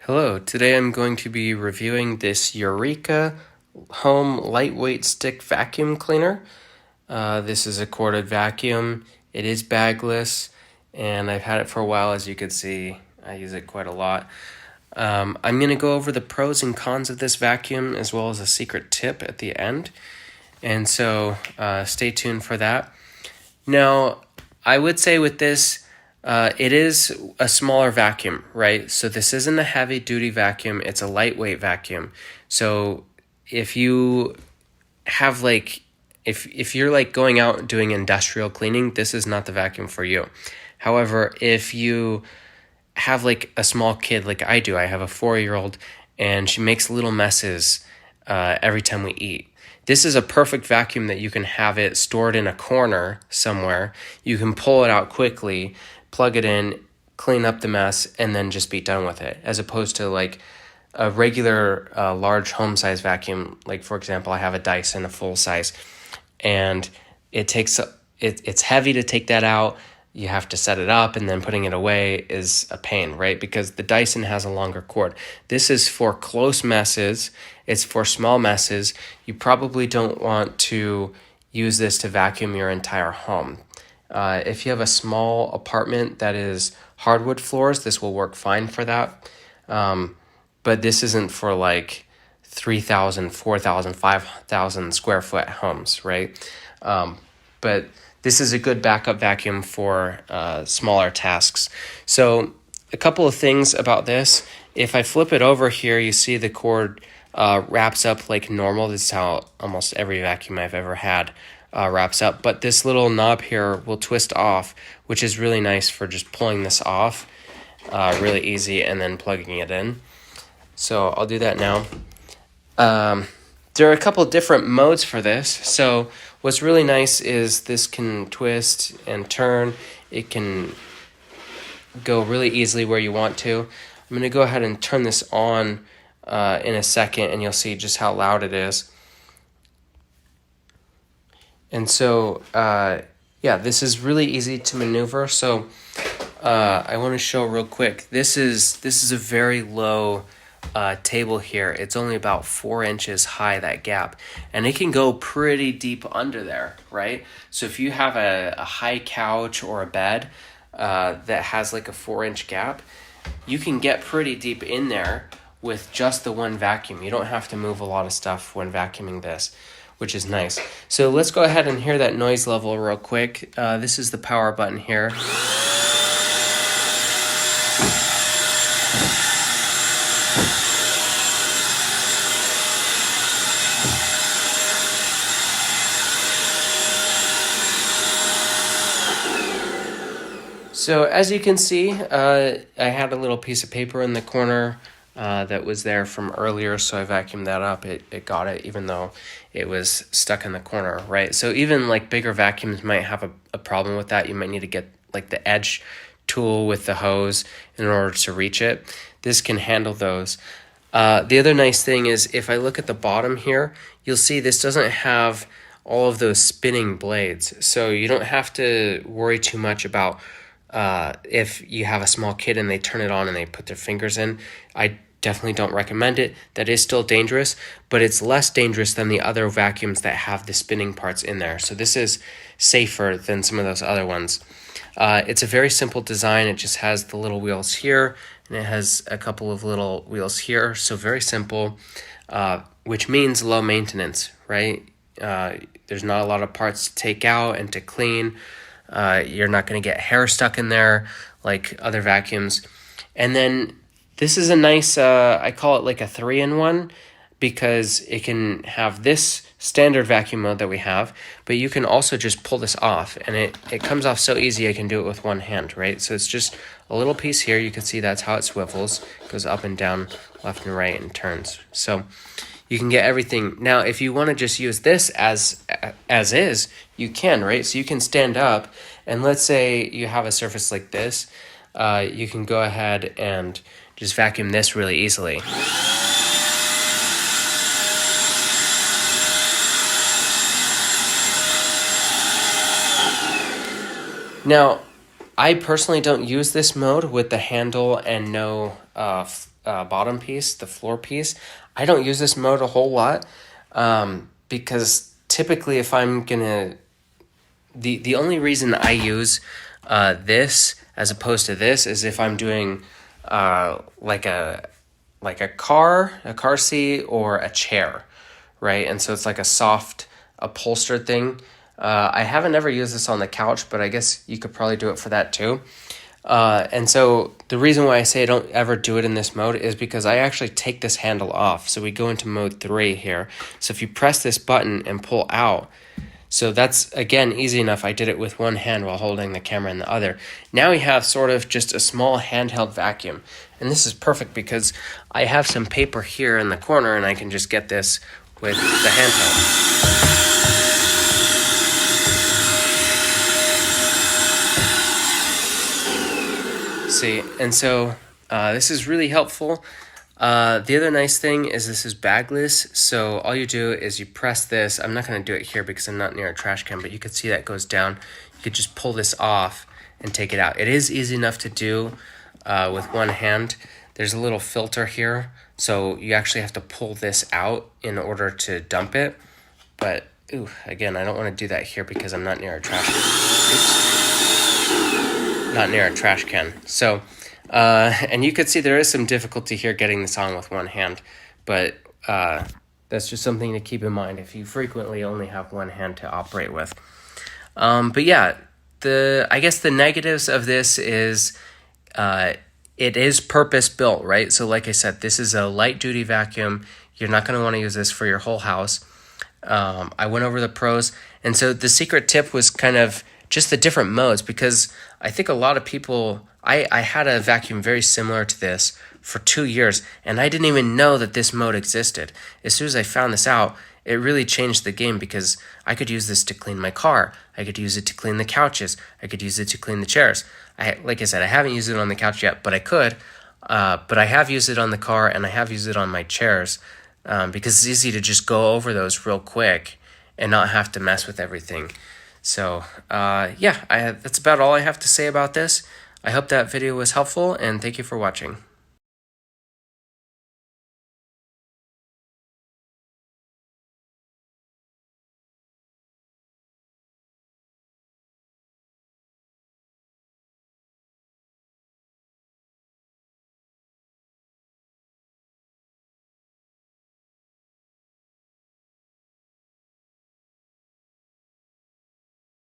Hello, today I'm going to be reviewing this Eureka Home Lightweight Stick Vacuum Cleaner. This is a corded vacuum. It is bagless, and I've had it for a while. As you can see, I use it quite a lot. I'm going to go over the pros and cons of this vacuum as well as a secret tip at the end. And so stay tuned for that. Now, I would say with this, it is a smaller vacuum, right? So this isn't a heavy duty vacuum, it's a lightweight vacuum. So if you have if you're like going out doing industrial cleaning, this is not the vacuum for you. However, if you have like a small kid like I do, I have a 4-year-old and she makes little messes every time we eat. This is a perfect vacuum that you can have it stored in a corner somewhere. You can pull it out quickly, plug it in, clean up the mess, and then just be done with it. As opposed to like a regular large home size vacuum. Like for example, I have a Dyson, a full size, and it's heavy to take that out. You have to set it up, and then putting it away is a pain, right? Because the Dyson has a longer cord. This is for close messes. It's for small messes. You probably don't want to use this to vacuum your entire home. If you have a small apartment that is hardwood floors, this will work fine for that. But this isn't for like 3,000, 4,000, 5,000 square foot homes, right? But this is a good backup vacuum for smaller tasks. So a couple of things about this. If I flip it over here, you see the cord wraps up like normal. This is how almost every vacuum I've ever had wraps up. But this little knob here will twist off, which is really nice for just pulling this off. Really easy, and then plugging it in. So I'll do that now. There are a couple different modes for this. So what's really nice is this can twist and turn. It can go really easily where you want to. I'm going to go ahead and turn this on in a second, and you'll see just how loud it is. And so, yeah, this is really easy to maneuver. So I want to show real quick. This is a very low table here. It's only about 4 inches high, that gap, and it can go pretty deep under there, right? So if you have a high couch or a bed that has like a 4-inch gap, you can get pretty deep in there with just the one vacuum. You don't have to move a lot of stuff when vacuuming this, which is nice. So let's go ahead and hear that noise level real quick. This is the power button here. So as you can see, I had a little piece of paper in the corner that was there from earlier, so I vacuumed that up. It got it, even though it was stuck in the corner, right? So even like bigger vacuums might have a problem with that. You might need to get like the edge tool with the hose in order to reach it. This can handle those. The other nice thing is if I look at the bottom here, you'll see this doesn't have all of those spinning blades. So you don't have to worry too much about if you have a small kid and they turn it on and they put their fingers in. I definitely don't recommend it. That is still dangerous, but it's less dangerous than the other vacuums that have the spinning parts in there. So this is safer than some of those other ones. It's a very simple design. It just has the little wheels here, and it has a couple of little wheels here. So very simple, which means low maintenance, right? There's not a lot of parts to take out and to clean. You're not going to get hair stuck in there like other vacuums. And then this is a nice, I call it like a 3-in-1, because it can have this standard vacuum mode that we have, but you can also just pull this off, and it comes off so easy I can do it with one hand, right? So it's just a little piece here. You can see that's how it swivels, goes up and down, left and right, and turns. So you can get everything. Now, if you want to just use this as is, you can, right? So you can stand up, and let's say you have a surface like this. You can go ahead and just vacuum this really easily. Now, I personally don't use this mode with the handle and no bottom piece, the floor piece. I don't use this mode a whole lot because typically if I'm gonna, the only reason I use this as opposed to this is if I'm doing like a car seat or a chair, right? And so it's like a soft upholstered thing. I haven't ever used this on the couch, but I guess you could probably do it for that too. And so the reason why I say I don't ever do it in this mode is because I actually take this handle off. So we go into mode 3 here. So if you press this button and pull out, so that's, again, easy enough. I did it with one hand while holding the camera in the other. Now we have sort of just a small handheld vacuum. And this is perfect because I have some paper here in the corner and I can just get this with the handheld. See, and so this is really helpful. The other nice thing is this is bagless, so all you do is you press this. I'm not going to do it here because I'm not near a trash can, but you can see that goes down. You could just pull this off and take it out. It is easy enough to do with one hand. There's a little filter here, so you actually have to pull this out in order to dump it. But, ooh, again, I don't want to do that here because I'm not near a trash can. Oops. Not near a trash can. So, and you could see there is some difficulty here getting this on with one hand, but that's just something to keep in mind if you frequently only have one hand to operate with. But yeah, I guess the negatives of this is it is purpose built, right? So like I said, this is a light duty vacuum. You're not going to want to use this for your whole house. I went over the pros, and so the secret tip was kind of just the different modes, because I think a lot of people, I had a vacuum very similar to this for 2 years, and I didn't even know that this mode existed. As soon as I found this out, it really changed the game because I could use this to clean my car. I could use it to clean the couches. I could use it to clean the chairs. Like I said, I haven't used it on the couch yet, but I could. But I have used it on the car, and I have used it on my chairs because it's easy to just go over those real quick and not have to mess with everything. So, yeah, that's about all I have to say about this. I hope that video was helpful, and thank you for watching.